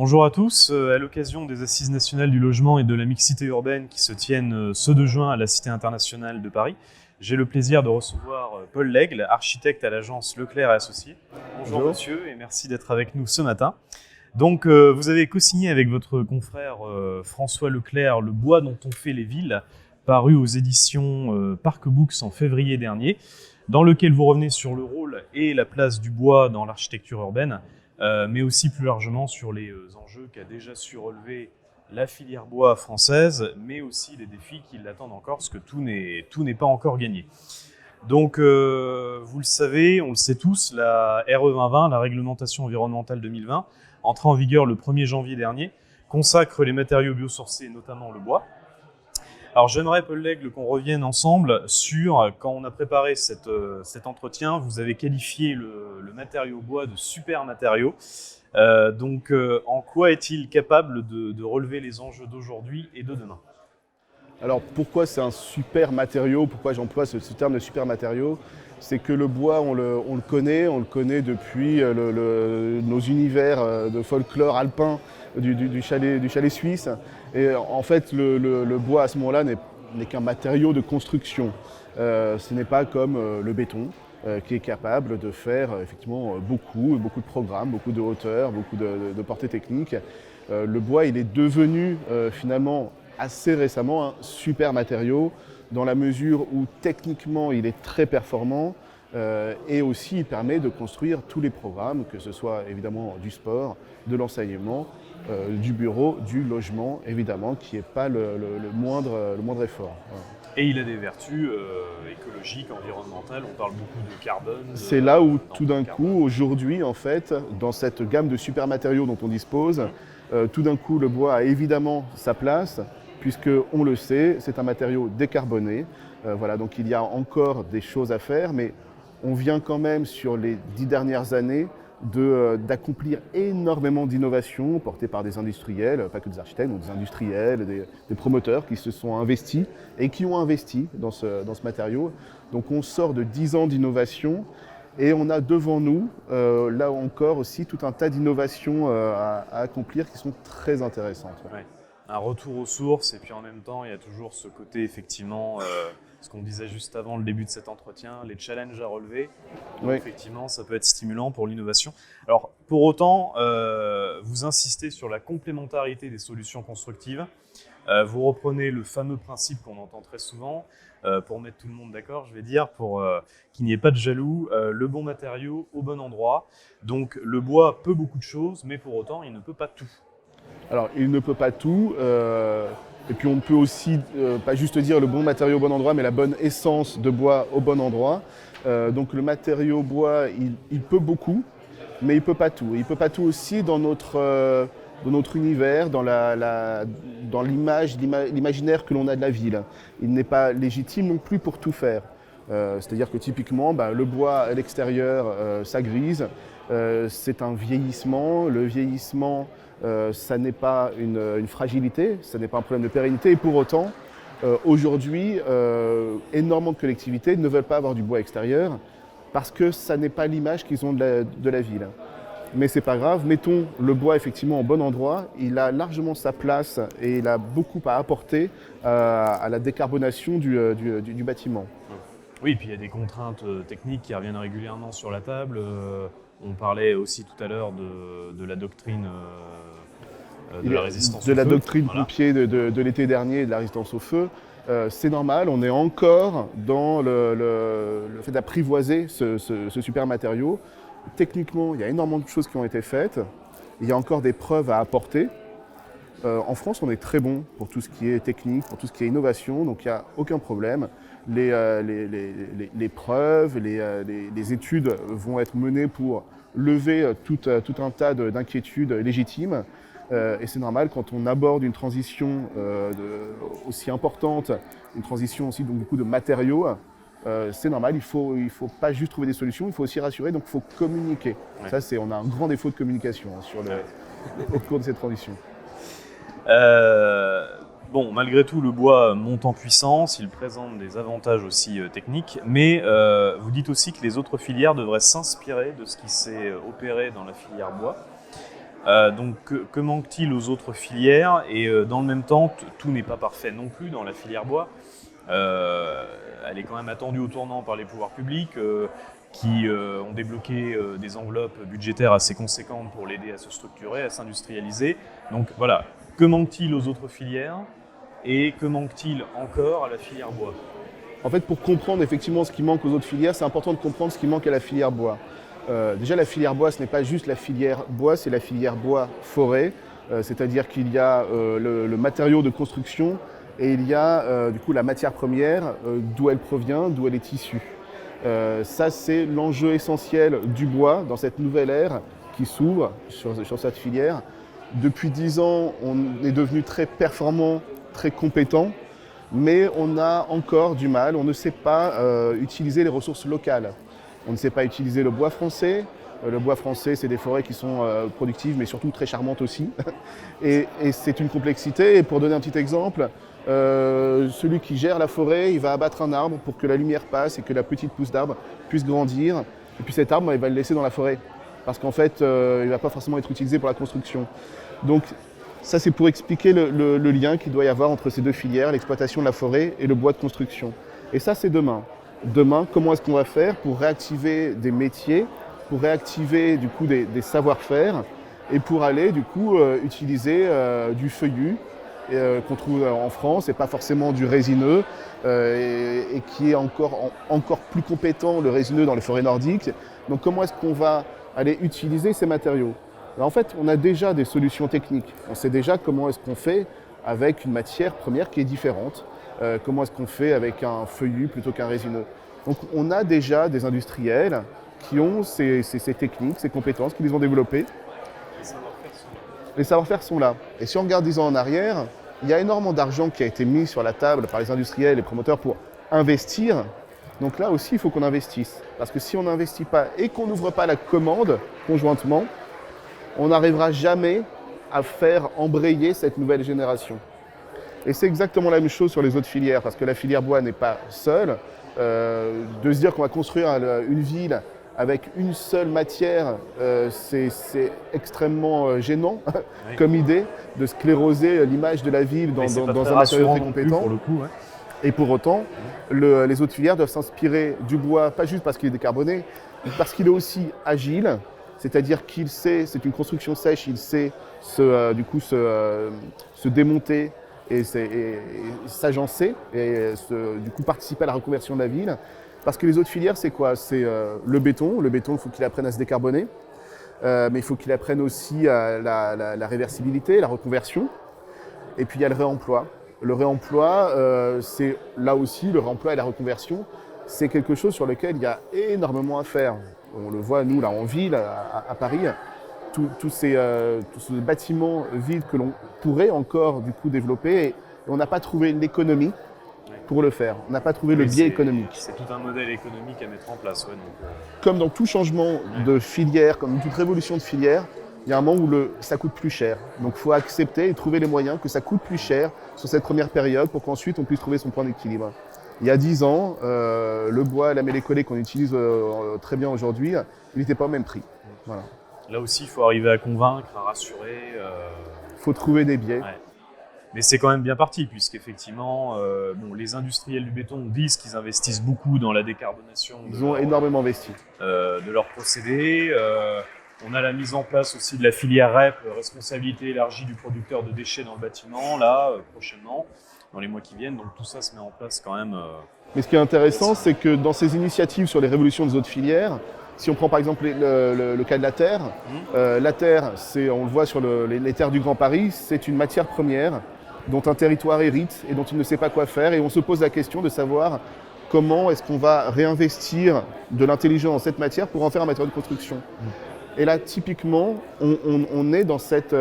Bonjour à tous. À l'occasion des Assises nationales du logement et de la mixité urbaine qui se tiennent ce 2 juin à la Cité internationale de Paris, j'ai le plaisir de recevoir Paul Lègle, architecte à l'agence Leclerc et Associés. Bonjour monsieur et merci d'être avec nous ce matin. Donc vous avez co-signé avec votre confrère François Leclerc Le bois dont on fait les villes, paru aux éditions Parc Books en février dernier, dans lequel vous revenez sur le rôle et la place du bois dans l'architecture urbaine, mais aussi plus largement sur les enjeux qu'a déjà su relever la filière bois française, mais aussi les défis qui l'attendent encore, parce que tout n'est pas encore gagné. Donc, vous le savez, on le sait tous, la RE 2020, la réglementation environnementale 2020, entrée en vigueur le 1er janvier dernier, consacre les matériaux biosourcés, notamment le bois. Alors j'aimerais, Paul Lègle, qu'on revienne ensemble sur, quand on a préparé cet entretien, vous avez qualifié le matériau bois de super matériau. En quoi est-il capable de relever les enjeux d'aujourd'hui et de demain ? Alors pourquoi c'est un super matériau ? Pourquoi j'emploie ce terme de super matériau ? C'est que le bois, on le connaît depuis nos univers de folklore alpin du chalet suisse. Et en fait, le bois à ce moment-là n'est qu'un matériau de construction. Ce n'est pas comme le béton qui est capable de faire effectivement beaucoup de programmes, beaucoup de hauteur, beaucoup de portée technique. Le bois, il est devenu finalement assez récemment un super matériau dans la mesure où techniquement il est très performant et aussi il permet de construire tous les programmes, que ce soit évidemment du sport, de l'enseignement, du bureau, du logement évidemment, qui n'est pas le moindre effort. Voilà. Et il a des vertus écologiques, environnementales, on parle beaucoup de carbone. C'est là où tout d'un coup, aujourd'hui en fait, dans cette gamme de super matériaux dont on dispose, tout d'un coup le bois a évidemment sa place, puisque on le sait, c'est un matériau décarboné. Voilà, donc il y a encore des choses à faire, mais on vient quand même sur les 10 dernières années d'accomplir énormément d'innovations portées par des industriels, pas que des architectes, donc des industriels, des promoteurs qui se sont investis et qui ont investi dans ce matériau. Donc on sort de 10 ans d'innovation et on a devant nous, là encore aussi, tout un tas d'innovations à accomplir qui sont très intéressantes. Ouais. Un retour aux sources et puis en même temps il y a toujours ce côté effectivement, ce qu'on disait juste avant le début de cet entretien, les challenges à relever. Donc, oui. Effectivement ça peut être stimulant pour l'innovation. Alors pour autant, vous insistez sur la complémentarité des solutions constructives. Vous reprenez le fameux principe qu'on entend très souvent, pour mettre tout le monde d'accord, je vais dire, pour qu'il n'y ait pas de jaloux, le bon matériau au bon endroit. Donc le bois peut beaucoup de choses, mais pour autant il ne peut pas tout. Alors, il ne peut pas tout, et puis on peut aussi, pas juste dire le bon matériau au bon endroit, mais la bonne essence de bois au bon endroit. Donc le matériau bois, il peut beaucoup, mais il ne peut pas tout. Il ne peut pas tout aussi dans notre univers, dans l'imaginaire que l'on a de la ville. Il n'est pas légitime non plus pour tout faire. C'est-à-dire que typiquement, le bois à l'extérieur, ça grise, c'est un vieillissement. Le vieillissement, ça n'est pas une fragilité, ça n'est pas un problème de pérennité. Et pour autant, aujourd'hui, énormément de collectivités ne veulent pas avoir du bois extérieur parce que ça n'est pas l'image qu'ils ont de la ville. Mais c'est pas grave, mettons le bois effectivement au bon endroit, il a largement sa place et il a beaucoup à apporter à la décarbonation du bâtiment. Oui, et puis il y a des contraintes techniques qui reviennent régulièrement sur la table. On parlait aussi tout à l'heure de la doctrine de la résistance au feu. De la doctrine pompier de l'été dernier, de la résistance au feu. C'est normal, on est encore dans le fait d'apprivoiser ce super matériau. Techniquement, il y a énormément de choses qui ont été faites. Il y a encore des preuves à apporter. En France, on est très bon pour tout ce qui est technique, pour tout ce qui est innovation, donc il n'y a aucun problème. Les preuves, les études vont être menées pour lever tout un tas d'inquiétudes légitimes. Et c'est normal quand on aborde une transition aussi importante, une transition aussi donc beaucoup de matériaux, c'est normal, il faut pas juste trouver des solutions, il faut aussi rassurer, donc il faut communiquer. Ouais. Ça, on a un grand défaut de communication au cours de cette transition. Bon, malgré tout, le bois monte en puissance, il présente des avantages aussi techniques, mais vous dites aussi que les autres filières devraient s'inspirer de ce qui s'est opéré dans la filière bois. Donc que manque-t-il aux autres filières? Et dans le même temps, tout n'est pas parfait non plus dans la filière bois. Elle est quand même attendue au tournant par les pouvoirs publics qui ont débloqué des enveloppes budgétaires assez conséquentes pour l'aider à se structurer, à s'industrialiser. Donc voilà, que manque-t-il aux autres filières et que manque-t-il encore à la filière bois? En fait, pour comprendre effectivement ce qui manque aux autres filières, c'est important de comprendre ce qui manque à la filière bois. Déjà, la filière bois, ce n'est pas juste la filière bois, c'est la filière bois-forêt. C'est-à-dire qu'il y a le matériau de construction et il y a du coup la matière première, d'où elle provient, d'où elle est issue. Ça, c'est l'enjeu essentiel du bois dans cette nouvelle ère qui s'ouvre sur cette filière. Depuis 10 ans, on est devenu très performant, très compétent, mais on a encore du mal, on ne sait pas utiliser les ressources locales. On ne sait pas utiliser le bois français. Le bois français, c'est des forêts qui sont productives, mais surtout très charmantes aussi. Et c'est une complexité. Et pour donner un petit exemple, celui qui gère la forêt, il va abattre un arbre pour que la lumière passe et que la petite pousse d'arbre puisse grandir. Et puis cet arbre, il va le laisser dans la forêt. Parce qu'en fait, il ne va pas forcément être utilisé pour la construction. Donc ça, c'est pour expliquer le lien qu'il doit y avoir entre ces deux filières, l'exploitation de la forêt et le bois de construction. Et ça, c'est demain. Demain, comment est-ce qu'on va faire pour réactiver des métiers, pour réactiver du coup des savoir-faire et pour aller du coup utiliser du feuillu qu'on trouve en France et pas forcément du résineux et qui est encore plus compétent, le résineux, dans les forêts nordiques. Donc comment est-ce qu'on va aller utiliser ces matériaux? Alors, en fait, on a déjà des solutions techniques. On sait déjà comment est-ce qu'on fait avec une matière première qui est différente. Comment est-ce qu'on fait avec un feuillu plutôt qu'un résineux. Donc on a déjà des industriels qui ont ces techniques, ces compétences, qui les ont développées. Les savoir-faire sont là. Et si on regarde 10 ans en arrière, il y a énormément d'argent qui a été mis sur la table par les industriels et les promoteurs pour investir. Donc là aussi, il faut qu'on investisse. Parce que si on n'investit pas et qu'on n'ouvre pas la commande conjointement, on n'arrivera jamais à faire embrayer cette nouvelle génération. Et c'est exactement la même chose sur les autres filières, parce que la filière bois n'est pas seule. De se dire qu'on va construire une ville avec une seule matière, c'est extrêmement gênant comme idée de scléroser l'image de la ville dans un matériau très compétent. Pour le coup, ouais. Et pour autant, les autres filières doivent s'inspirer du bois, pas juste parce qu'il est décarboné, mais parce qu'il est aussi agile, c'est-à-dire qu'il sait, c'est une construction sèche, il sait se démonter et s'agencer et du coup participer à la reconversion de la ville. Parce que les autres filières, c'est quoi? C'est le béton. Le béton, il faut qu'il apprenne à se décarboner, mais il faut qu'il apprenne aussi à la réversibilité, la reconversion. Et puis il y a le réemploi. Le réemploi, c'est là aussi, le réemploi et la reconversion, c'est quelque chose sur lequel il y a énormément à faire. On le voit, nous, là, en ville, à Paris, tous ces bâtiments vides que l'on pourrait encore du coup développer, et on n'a pas trouvé l'économie pour le faire. On n'a pas trouvé le biais économique. C'est tout un modèle économique à mettre en place. Ouais, donc, Comme dans tout changement de filière, comme toute révolution de filière, il y a un moment où ça coûte plus cher. Donc il faut accepter et trouver les moyens que ça coûte plus cher sur cette première période pour qu'ensuite on puisse trouver son point d'équilibre. Il y a 10 ans, le bois, la mêlée collée qu'on utilise très bien aujourd'hui, il n'était pas au même prix. Voilà. Là aussi, il faut arriver à convaincre, à rassurer. Il faut trouver des biais. Ouais. Mais c'est quand même bien parti, puisqu'effectivement, les industriels du béton disent qu'ils investissent beaucoup dans la décarbonation. Ils ont énormément investi. De leurs procédés. On a la mise en place aussi de la filière REP, responsabilité élargie du producteur de déchets dans le bâtiment, là, prochainement, dans les mois qui viennent. Donc tout ça se met en place quand même. Mais ce qui est intéressant, c'est que dans ces initiatives sur les révolutions des autres filières, si on prend par exemple le cas de la terre, la terre, on le voit sur les terres du Grand Paris, c'est une matière première dont un territoire hérite et dont il ne sait pas quoi faire. Et on se pose la question de savoir comment est-ce qu'on va réinvestir de l'intelligence dans cette matière pour en faire un matériau de construction. Et là, typiquement, on est dans cette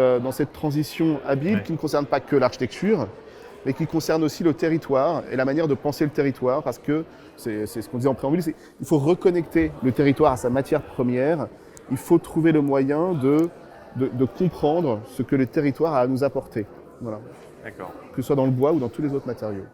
transition habile qui ne concerne pas que l'architecture, mais qui concerne aussi le territoire et la manière de penser le territoire, parce que c'est ce qu'on disait en préambule, il faut reconnecter le territoire à sa matière première, il faut trouver le moyen de comprendre ce que le territoire a à nous apporter. Voilà. D'accord. Que ce soit dans le bois ou dans tous les autres matériaux.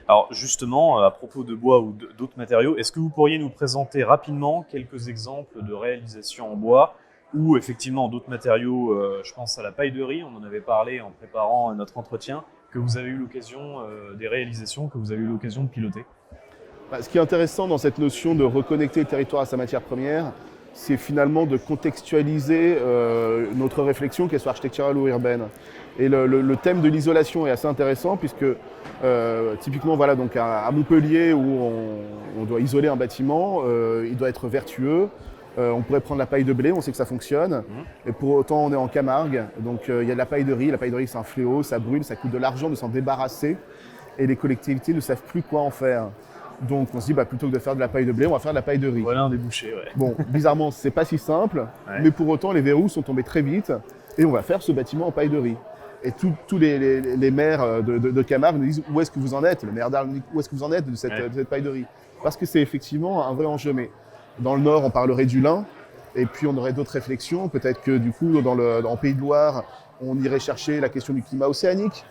Alors justement, à propos de bois ou d'autres matériaux, est-ce que vous pourriez nous présenter rapidement quelques exemples de réalisations en bois ou effectivement d'autres matériaux, je pense à la paille de riz, on en avait parlé en préparant notre entretien, que vous avez eu l'occasion, des réalisations que vous avez eu l'occasion de piloter? Ce qui est intéressant dans cette notion de reconnecter le territoire à sa matière première, c'est finalement de contextualiser notre réflexion, qu'elle soit architecturale ou urbaine. Et le thème de l'isolation est assez intéressant puisque typiquement voilà, donc à Montpellier où on doit isoler un bâtiment, il doit être vertueux. On pourrait prendre la paille de blé, on sait que ça fonctionne. Et pour autant on est en Camargue, donc il y a de la paille de riz. La paille de riz c'est un fléau, ça brûle, ça coûte de l'argent de s'en débarrasser. Et les collectivités ne savent plus quoi en faire. Donc on se dit plutôt que de faire de la paille de blé, on va faire de la paille de riz. Voilà un débouché, ouais. Bon, bizarrement, c'est pas si simple, mais pour autant les verrous sont tombés très vite et on va faire ce bâtiment en paille de riz. Et tous les maires de Camargue nous disent où est-ce que vous en êtes, le maire d'Arles nous dit où est-ce que vous en êtes de cette paille de riz. Parce que c'est effectivement un vrai enjeu. Mais dans le Nord, on parlerait du lin, et puis on aurait d'autres réflexions. Peut-être que du coup, dans Pays de Loire, on irait chercher la question du climat océanique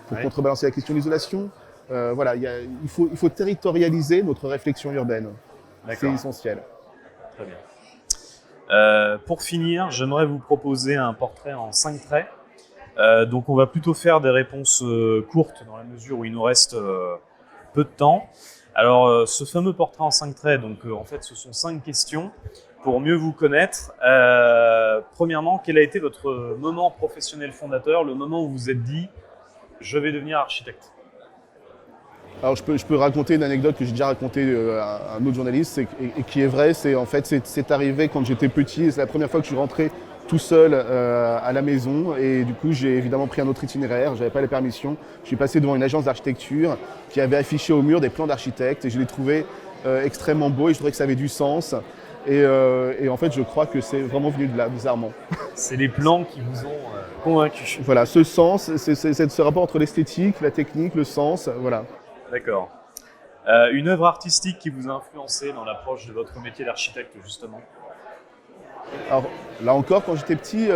pour contrebalancer la question de l'isolation. Voilà, il faut territorialiser notre réflexion urbaine. C'est essentiel. Très bien. Pour finir, j'aimerais vous proposer un portrait en 5 traits. Donc on va plutôt faire des réponses courtes dans la mesure où il nous reste peu de temps. Alors ce fameux portrait en 5 traits, donc en fait ce sont 5 questions pour mieux vous connaître. Premièrement, quel a été votre moment professionnel fondateur, le moment où vous vous êtes dit « je vais devenir architecte » ? Alors je peux raconter une anecdote que j'ai déjà racontée à un autre journaliste et qui est vraie. C'est arrivé quand j'étais petit et c'est la première fois que je suis rentré tout seul à la maison et du coup j'ai évidemment pris un autre itinéraire, j'avais pas les permissions. Je suis passé devant une agence d'architecture qui avait affiché au mur des plans d'architectes et je l'ai trouvé extrêmement beau et je trouvais que ça avait du sens. Et en fait je crois que c'est vraiment venu de là, bizarrement. C'est les plans qui vous ont convaincu. Voilà, ce sens, c'est ce rapport entre l'esthétique, la technique, le sens, voilà. D'accord. Une œuvre artistique qui vous a influencé dans l'approche de votre métier d'architecte, justement? Alors, là encore, quand j'étais petit,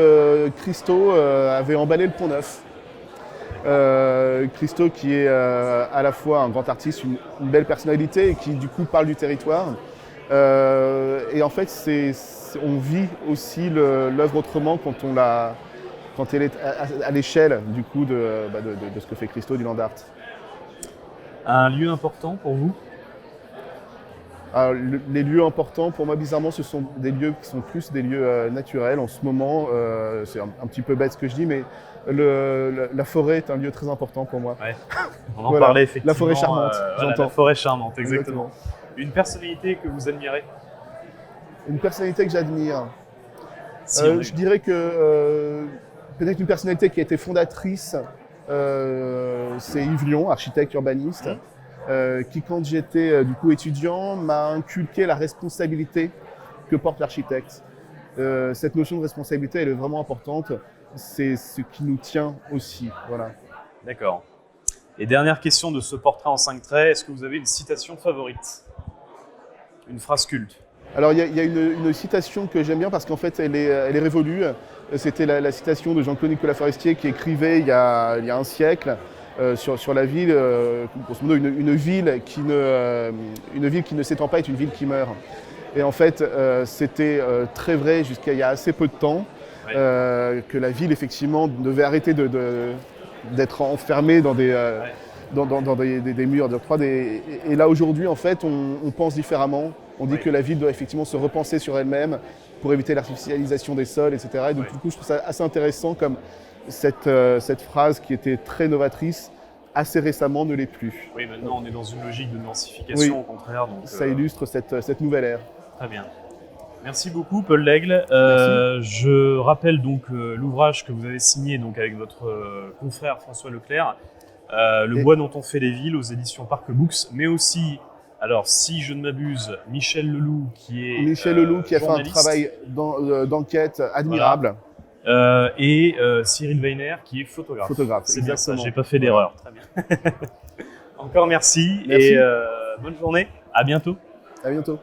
Christo avait emballé le Pont Neuf. Christo qui est à la fois un grand artiste, une belle personnalité et qui du coup parle du territoire. Et en fait, on vit aussi l'œuvre autrement quand elle est à l'échelle du coup de ce que fait Christo du Land Art. Un lieu important pour vous? Alors, les lieux importants, pour moi, bizarrement, ce sont des lieux qui sont plus des lieux naturels. En ce moment, c'est un petit peu bête ce que je dis, mais la forêt est un lieu très important pour moi. Ouais. On en parlait effectivement. La forêt charmante, j'entends. La forêt charmante, exactement. Une personnalité que vous admirez? Une personnalité que j'admire. Je dirais que peut-être une personnalité qui a été fondatrice, c'est Yves Lion, architecte urbaniste. Qui, quand j'étais du coup étudiant, m'a inculqué la responsabilité que porte l'architecte. Cette notion de responsabilité, elle est vraiment importante. C'est ce qui nous tient aussi. Voilà. D'accord. Et dernière question de ce portrait en 5 traits, est-ce que vous avez une citation favorite? Une phrase culte? Alors, il y a une citation que j'aime bien parce qu'en fait, elle est révolue. C'était la citation de Jean-Claude Nicolas Forestier qui écrivait il y a un siècle. Sur la ville, grosso modo, une ville qui ne s'étend pas est une ville qui meurt. Et en fait, c'était très vrai jusqu'à il y a assez peu de temps, que la ville, effectivement, devait arrêter d'être enfermée dans des murs de 3D. Et là, aujourd'hui, en fait, on pense différemment. On dit que la ville doit effectivement se repenser sur elle-même pour éviter l'artificialisation des sols, etc. Et donc, du coup, je trouve ça assez intéressant comme cette phrase qui était très novatrice, assez récemment ne l'est plus. Oui, maintenant on est dans une logique de densification, au contraire. Donc, ça illustre cette nouvelle ère. Très bien. Merci beaucoup, Paul Lègle. Je rappelle donc l'ouvrage que vous avez signé donc, avec votre confrère François Leclerc, Le bois dont on fait les villes, aux éditions Parc Books, mais aussi, alors si je ne m'abuse, Michel Leloup qui a fait un travail d'enquête admirable. Voilà. Et Cyril Weiner qui est photographe. C'est bien ça, j'ai pas fait d'erreur. Très bien. Encore merci. Et bonne journée, à bientôt. À bientôt.